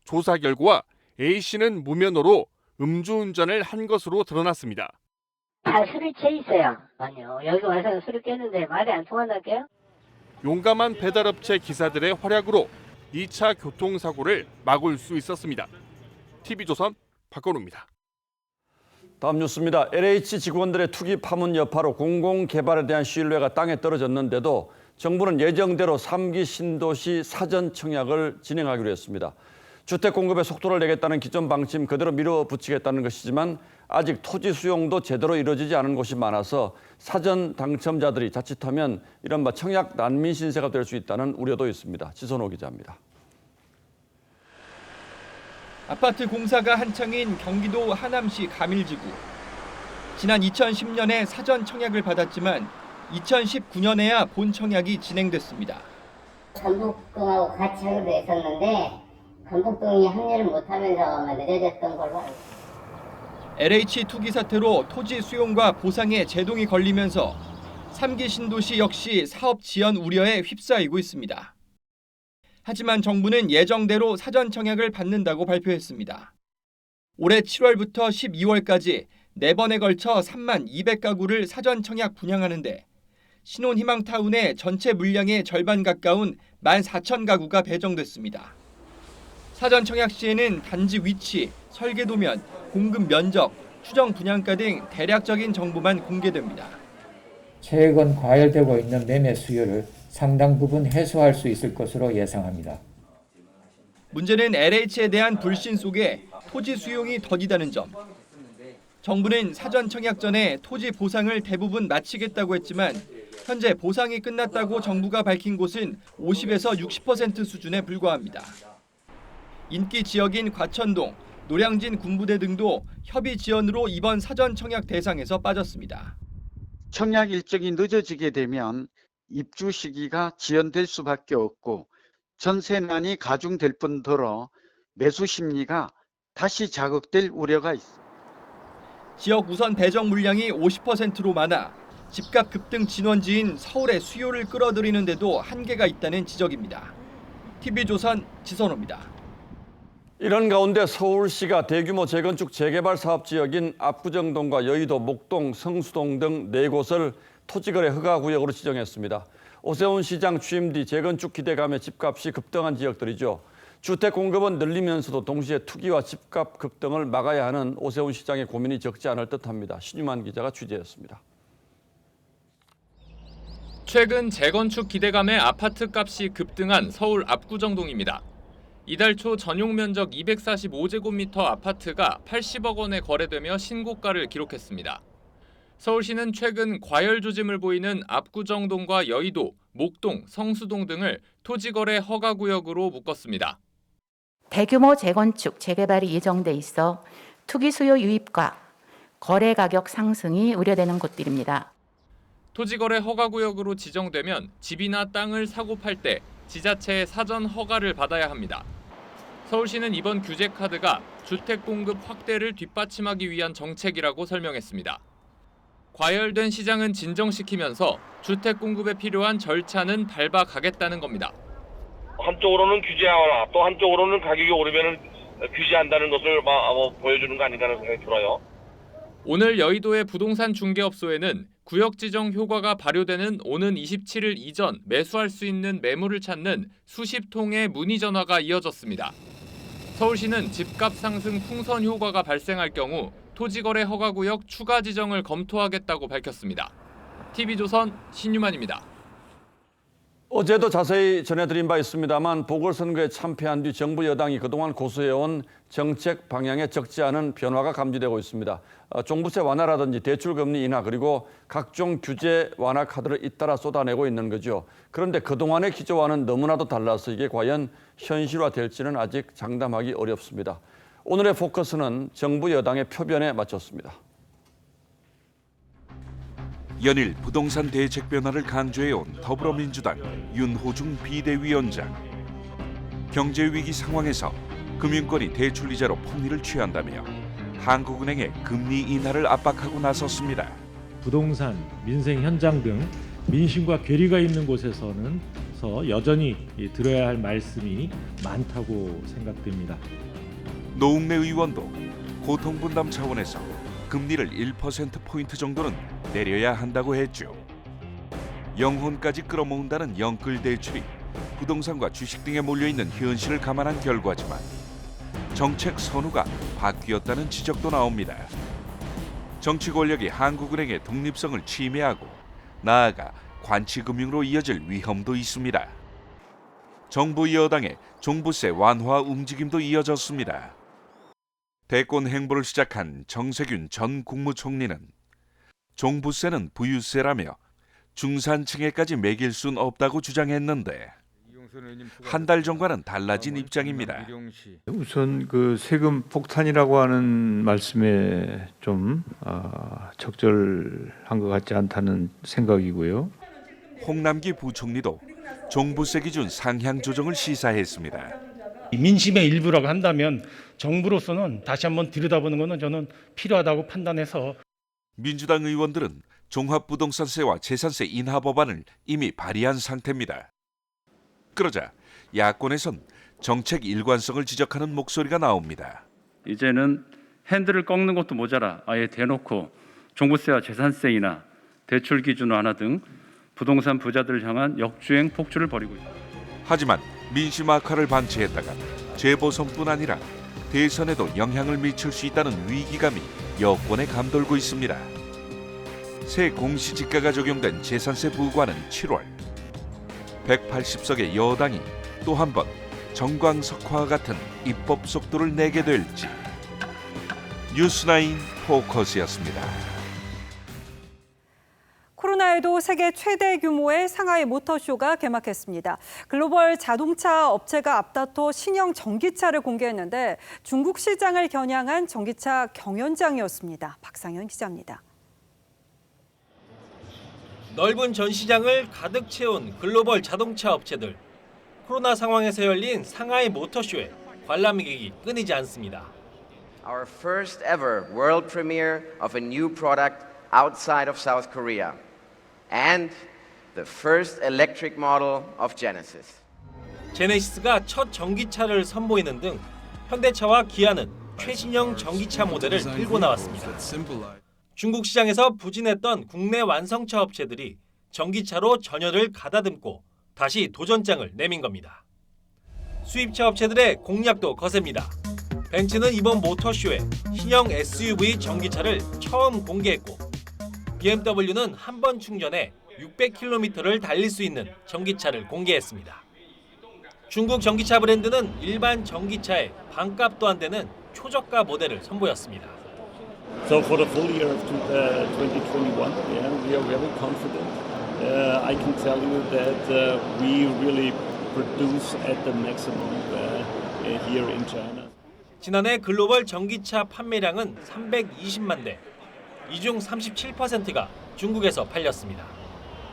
조사 결과 A씨는 무면허로 음주운전을 한 것으로 드러났습니다. 술을 취해 있어요. 아니요. 여기 와서 술을 깼는데 말이 안 통한다게요? 용감한 배달업체 기사들의 활약으로 2차 교통사고를 막을 수 있었습니다. TV조선 박건우입니다. 다음 뉴스입니다. LH 직원들의 투기 파문 여파로 공공개발에 대한 신뢰가 땅에 떨어졌는데도 정부는 예정대로 3기 신도시 사전 청약을 진행하기로 했습니다. 주택 공급에 속도를 내겠다는 기존 방침 그대로 밀어붙이겠다는 것이지만 아직 토지 수용도 제대로 이루어지지 않은 곳이 많아서 사전 당첨자들이 자칫하면 이른바 청약 난민 신세가 될 수 있다는 우려도 있습니다. 지선호 기자입니다. 아파트 공사가 한창인 경기도 하남시 가밀지구. 지난 2010년에 사전 청약을 받았지만 2019년에야 본 청약이 진행됐습니다. 전북동하고 같이 하기로 했었는데 전북동이 합류를 못하면서 아마 늦어졌던 걸로 알고 있습니다. LH 투기 사태로 토지 수용과 보상에 제동이 걸리면서 3기 신도시 역시 사업 지연 우려에 휩싸이고 있습니다. 하지만 정부는 예정대로 사전 청약을 받는다고 발표했습니다. 올해 7월부터 12월까지 4번에 걸쳐 3만 200가구를 사전 청약 분양하는데 신혼희망타운의 전체 물량의 절반 가까운 14,000가구가 배정됐습니다. 사전 청약 시에는 단지 위치, 설계도면, 공급 면적, 추정 분양가 등 대략적인 정보만 공개됩니다. 최근 과열되고 있는 매매 수요를 상당 부분 해소할 수 있을 것으로 예상합니다. 문제는 LH에 대한 불신 속에 토지 수용이 더디다는 점. 정부는 사전 청약 전에 토지 보상을 대부분 마치겠다고 했지만 현재 보상이 끝났다고 정부가 밝힌 곳은 50에서 60% 수준에 불과합니다. 인기 지역인 과천동, 노량진 군부대 등도 협의 지연으로 이번 사전 청약 대상에서 빠졌습니다. 청약 일정이 늦어지게 되면 입주 시기가 지연될 수밖에 없고 전세난이 가중될 뿐더러 매수 심리가 다시 자극될 우려가 있습니다. 지역 우선 배정 물량이 50%로 많아 집값 급등 진원지인 서울의 수요를 끌어들이는 데도 한계가 있다는 지적입니다. TV조선 지선호입니다. 이런 가운데 서울시가 대규모 재건축 재개발 사업 지역인 압구정동과 여의도, 목동, 성수동 등 4곳을 토지거래 허가구역으로 지정했습니다. 오세훈 시장 취임 뒤 재건축 기대감에 집값이 급등한 지역들이죠. 주택 공급은 늘리면서도 동시에 투기와 집값 급등을 막아야 하는 오세훈 시장의 고민이 적지 않을 듯합니다. 신유만 기자가 취재했습니다. 최근 재건축 기대감에 아파트 값이 급등한 서울 압구정동입니다. 이달 초 전용 면적 245제곱미터 아파트가 80억 원에 거래되며 신고가를 기록했습니다. 서울시는 최근 과열 조짐을 보이는 압구정동과 여의도, 목동, 성수동 등을 토지거래 허가구역으로 묶었습니다. 대규모 재건축, 재개발이 예정돼 있어 투기 수요 유입과 거래 가격 상승이 우려되는 곳들입니다. 토지거래 허가구역으로 지정되면 집이나 땅을 사고 팔 때 지자체의 사전 허가를 받아야 합니다. 서울시는 이번 규제 카드가 주택 공급 확대를 뒷받침하기 위한 정책이라고 설명했습니다. 과열된 시장은 진정시키면서 주택 공급에 필요한 절차는 밟아가겠다는 겁니다. 한쪽으로는 규제하거나 또 한쪽으로는 가격이 오르면 규제한다는 것을 보여주는 거 아닌가 하는 생각이 들어요. 오늘 여의도의 부동산 중개업소에는 구역 지정 효과가 발효되는 오는 27일 이전 매수할 수 있는 매물을 찾는 수십 통의 문의 전화가 이어졌습니다. 서울시는 집값 상승 풍선 효과가 발생할 경우 토지거래 허가구역 추가 지정을 검토하겠다고 밝혔습니다. TV조선 신유만입니다. 어제도 자세히 전해드린 바 있습니다만 보궐선거에 참패한 뒤 정부 여당이 그동안 고수해온 정책 방향에 적지 않은 변화가 감지되고 있습니다. 종부세 완화라든지 대출금리 인하 그리고 각종 규제 완화 카드를 잇따라 쏟아내고 있는 거죠. 그런데 그동안의 기조와는 너무나도 달라서 이게 과연 현실화될지는 아직 장담하기 어렵습니다. 오늘의 포커스는 정부 여당의 표변에 맞췄습니다. 연일 부동산 대책 변화를 강조해온 더불어민주당 윤호중 비대위원장. 경제위기 상황에서 금융권이 대출이자로 폭리를 취한다며 한국은행의 금리 인하를 압박하고 나섰습니다. 부동산, 민생 현장 등 민심과 괴리가 있는 곳에서는 여전히 들어야 할 말씀이 많다고 생각됩니다. 노웅래 의원도 고통분담 차원에서 금리를 1%포인트 정도는 내려야 한다고 했죠. 영혼까지 끌어모은다는 영끌 대출이 부동산과 주식 등에 몰려있는 현실을 감안한 결과지만 정책 선호가 바뀌었다는 지적도 나옵니다. 정치 권력이 한국은행의 독립성을 침해하고 나아가 관치금융으로 이어질 위험도 있습니다. 정부 여당의 종부세 완화 움직임도 이어졌습니다. 대권 행보를 시작한 정세균 전 국무총리는 종부세는 부유세라며 중산층에까지 매길 순 없다고 주장했는데 한 달 전과는 달라진 입장입니다. 우선 그 세금 폭탄이라고 하는 말씀에 좀 적절한 것 같지 않다는 생각이고요. 홍남기 부총리도 종부세 기준 상향 조정을 시사했습니다. 민심의 일부라고 한다면 정부로서는 다시 한번 들여다보는 것은 저는 필요하다고 판단해서 민주당 의원들은 종합부동산세와 재산세 인하 법안을 이미 발의한 상태입니다. 그러자 야권에선 정책 일관성을 지적하는 목소리가 나옵니다. 이제는 핸들을 꺾는 것도 모자라 아예 대놓고 종부세와 재산세 인하, 대출 기준 완화 등 부동산 부자들을 향한 역주행 폭주를 벌이고 있다. 하지만 민심 악화를 방치했다가 재보선뿐 아니라 대선에도 영향을 미칠 수 있다는 위기감이 여권에 감돌고 있습니다. 새 공시지가가 적용된 재산세 부과는 7월. 180석의 여당이 또 한 번 정광석화와 같은 입법 속도를 내게 될지. 뉴스나인 포커스였습니다. 코로나에도 세계 최대 규모의 상하이 모터쇼가 개막했습니다. 글로벌 자동차 업체가 앞다퉈 신형 전기차를 공개했는데 중국 시장을 겨냥한 전기차 경연장이었습니다. 박상현 기자입니다. 넓은 전시장을 가득 채운 글로벌 자동차 업체들. 코로나 상황에서 열린 상하이 모터쇼에 관람객이 끊이지 않습니다. Our first ever world premiere of a new product outside of South Korea and the first electric model of Genesis. 제네시스가 첫 전기차를 선보이는 등 현대차와 기아는 최신형 전기차 모델을 들고 나왔습니다. 중국 시장에서 부진했던 국내 완성차 업체들이 전기차로 전열을 가다듬고 다시 도전장을 내민 겁니다. 수입차 업체들의 공략도 거셉니다. 벤츠는 이번 모터쇼에 신형 SUV 전기차를 처음 공개했고 BMW는 한 번 충전에 600km를 달릴 수 있는 전기차를 공개했습니다. 중국 전기차 브랜드는 일반 전기차의 반값도 안 되는 초저가 모델을 선보였습니다. So for the full year of 2021, we are very confident. I can tell you that we really produce at the maximum here in China. 지난해 글로벌 전기차 판매량은 320만 대, 이 중 37%가 중국에서 팔렸습니다.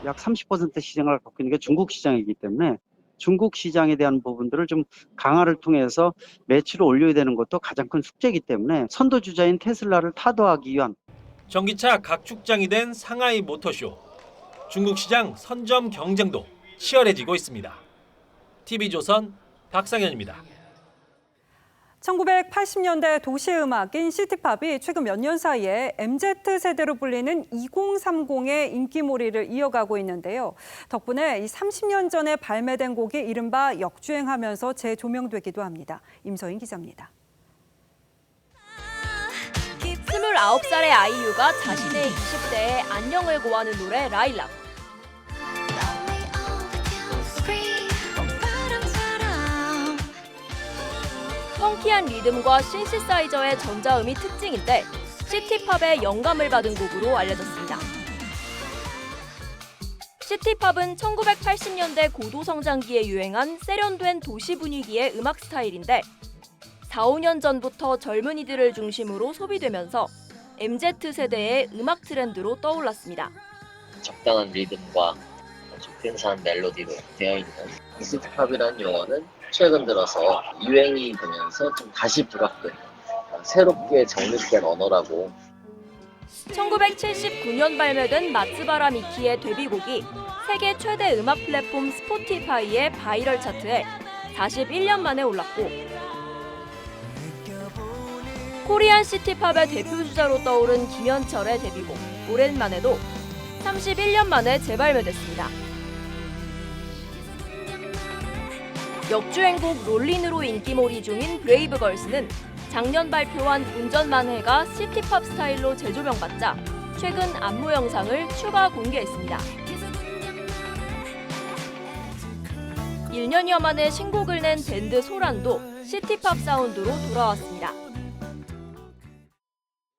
약 30% 시장을 갖고 있는 게 중국 시장이기 때문에 중국 시장에 대한 부분들을 좀 강화를 통해서 매출을 올려야 되는 것도 가장 큰 숙제이기 때문에 선도주자인 테슬라를 타도하기 위한 전기차 각축장이 된 상하이 모터쇼. 중국 시장 선점 경쟁도 치열해지고 있습니다. TV조선 박상현입니다. 1980년대 도시음악인 시티팝이 최근 몇 년 사이에 MZ세대로 불리는 2030의 인기몰이를 이어가고 있는데요. 덕분에 이 30년 전에 발매된 곡이 이른바 역주행하면서 재조명되기도 합니다. 임서인 기자입니다. 29살의 아이유가 자신의 20대에 안녕을 고하는 노래 라일락. 펑키한 리듬과 신시사이저의 전자음이 특징인데 시티팝의 영감을 받은 곡으로 알려졌습니다. 시티팝은 1980년대 고도성장기에 유행한 세련된 도시 분위기의 음악 스타일인데 4, 5년 전부터 젊은이들을 중심으로 소비되면서 MZ세대의 음악 트렌드로 떠올랐습니다. 적당한 리듬과 좀 근사한 멜로디로 되어 있는 시티팝이라는 용어는 최근 들어서 유행이 되면서 좀 다시 부각된 새롭게 정립된 언어라고. 1979년 발매된 마츠바라 미키의 데뷔곡이 세계 최대 음악 플랫폼 스포티파이의 바이럴 차트에 41년 만에 올랐고 코리안 시티팝의 대표주자로 떠오른 김현철의 데뷔곡 오랜만에도 31년 만에 재발매됐습니다. 역주행곡 롤린으로 인기몰이 중인 브레이브걸스는 작년 발표한 운전만해가 시티팝 스타일로 재조명받자 최근 안무 영상을 추가 공개했습니다. 1년여 만에 신곡을 낸 밴드 소란도 시티팝 사운드로 돌아왔습니다.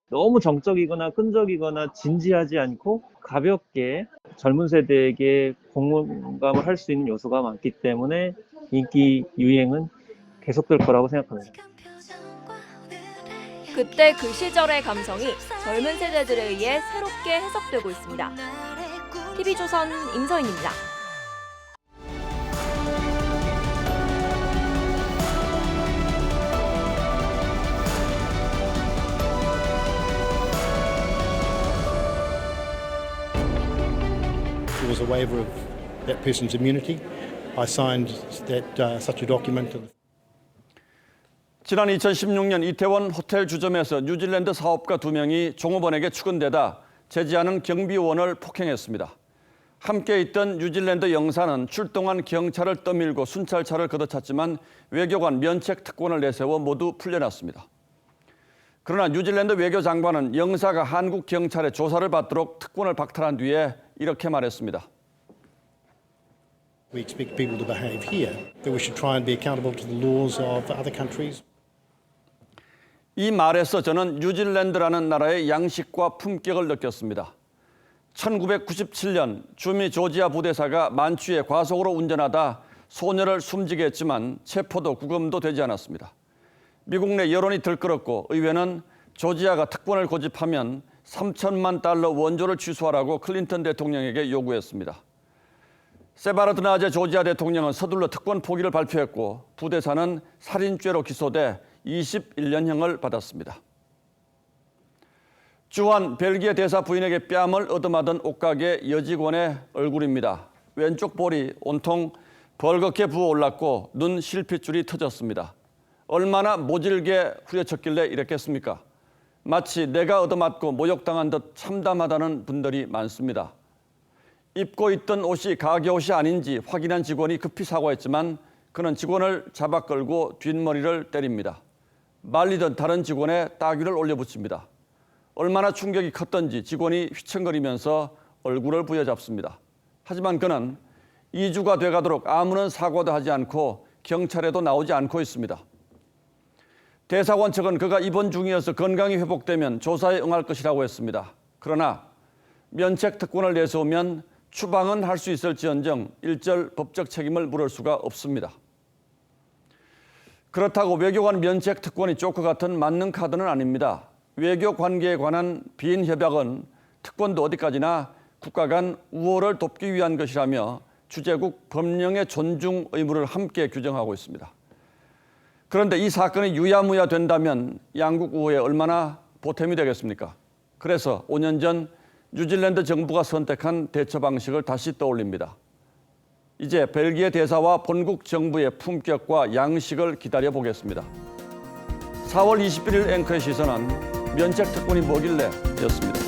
너무 정적이거나 끈적이거나 진지하지 않고 가볍게 젊은 세대에게 공감을 할 수 있는 요소가 많기 때문에 인기 유행은 계속될 거라고 생각합니다. 그때 그 시절의 감성이 젊은 세대들에 의해 새롭게 해석되고 있습니다. TV조선 임서인입니다. There was a waiver of that person's immunity. I signed such a document. 지난 2016년 이태원 호텔 주점에서 뉴질랜드 사업가 2명이 종업원에게 추근되다 제지하는 경비원을 폭행했습니다. 함께 있던 뉴질랜드 영사는 출동한 경찰을 떠밀고 순찰차를 걷어찼지만 외교관 면책 특권을 내세워 모두 풀려났습니다. 그러나 뉴질랜드 외교장관은 영사가 한국 경찰의 조사를 받도록 특권을 박탈한 뒤에 이렇게 말했습니다. We expect people to behave here, that we should try and be accountable to the laws of other countries. 이 말에서 저는 뉴질랜드라는 나라의 양식과 품격을 느꼈습니다. 1997년 주미 조지아 부대사가 만취해 과속으로 운전하다 소녀를 숨지게 했지만 체포도 구금도 되지 않았습니다. 미국 내 여론이 들끓었고 의회는 조지아가 특권을 고집하면 3천만 달러 원조를 취소하라고 클린턴 대통령에게 요구했습니다. 세바르드나제 조지아 대통령은 서둘러 특권 포기를 발표했고 부대사는 살인죄로 기소돼 21년형을 받았습니다. 주한 벨기에 대사 부인에게 뺨을 얻어맞은 옷가게 여직원의 얼굴입니다. 왼쪽 볼이 온통 벌겋게 부어올랐고 눈 실핏줄이 터졌습니다. 얼마나 모질게 후려쳤길래 이랬겠습니까? 마치 내가 얻어맞고 모욕당한 듯 참담하다는 분들이 많습니다. 입고 있던 옷이 가게 옷이 아닌지 확인한 직원이 급히 사과했지만 그는 직원을 잡아 끌고 뒷머리를 때립니다. 말리던 다른 직원의 따귀를 올려붙입니다. 얼마나 충격이 컸던지 직원이 휘청거리면서 얼굴을 부여잡습니다. 하지만 그는 2주가 돼가도록 아무런 사과도 하지 않고 경찰에도 나오지 않고 있습니다. 대사관 측은 그가 입원 중이어서 건강이 회복되면 조사에 응할 것이라고 했습니다. 그러나 면책 특권을 내세우면 추방은 할 수 있을지언정 일절 법적 책임을 물을 수가 없습니다. 그렇다고 외교관 면책 특권이 조커 같은 맞는 카드는 아닙니다. 외교 관계에 관한 빈 협약은 특권도 어디까지나 국가 간 우호를 돕기 위한 것이라며 주재국 법령의 존중 의무를 함께 규정하고 있습니다. 그런데 이 사건이 유야무야 된다면 양국 우호에 얼마나 보탬이 되겠습니까? 그래서 5년 전 뉴질랜드 정부가 선택한 대처 방식을 다시 떠올립니다. 이제 벨기에 대사와 본국 정부의 품격과 양식을 기다려보겠습니다. 4월 21일 앵커의 시선은 면책 특권이 뭐길래 였습니다.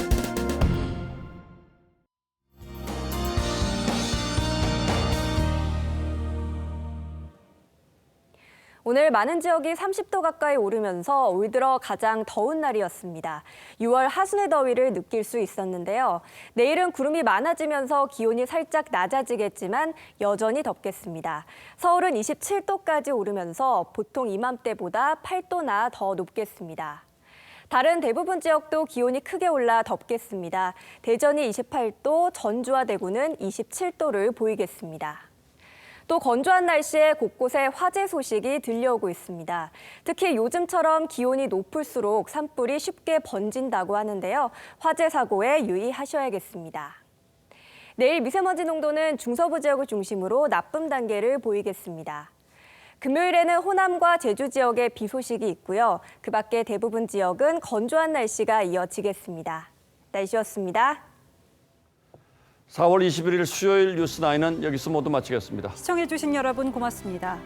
오늘 많은 지역이 30도 가까이 오르면서 올 들어 가장 더운 날이었습니다. 6월 하순의 더위를 느낄 수 있었는데요. 내일은 구름이 많아지면서 기온이 살짝 낮아지겠지만 여전히 덥겠습니다. 서울은 27도까지 오르면서 보통 이맘때보다 8도나 더 높겠습니다. 다른 대부분 지역도 기온이 크게 올라 덥겠습니다. 대전이 28도, 전주와 대구는 27도를 보이겠습니다. 또 건조한 날씨에 곳곳에 화재 소식이 들려오고 있습니다. 특히 요즘처럼 기온이 높을수록 산불이 쉽게 번진다고 하는데요. 화재 사고에 유의하셔야겠습니다. 내일 미세먼지 농도는 중서부 지역을 중심으로 나쁨 단계를 보이겠습니다. 금요일에는 호남과 제주 지역에 비 소식이 있고요. 그 밖에 대부분 지역은 건조한 날씨가 이어지겠습니다. 날씨였습니다. 4월 21일 수요일 뉴스9는 여기서 모두 마치겠습니다. 시청해주신 여러분 고맙습니다.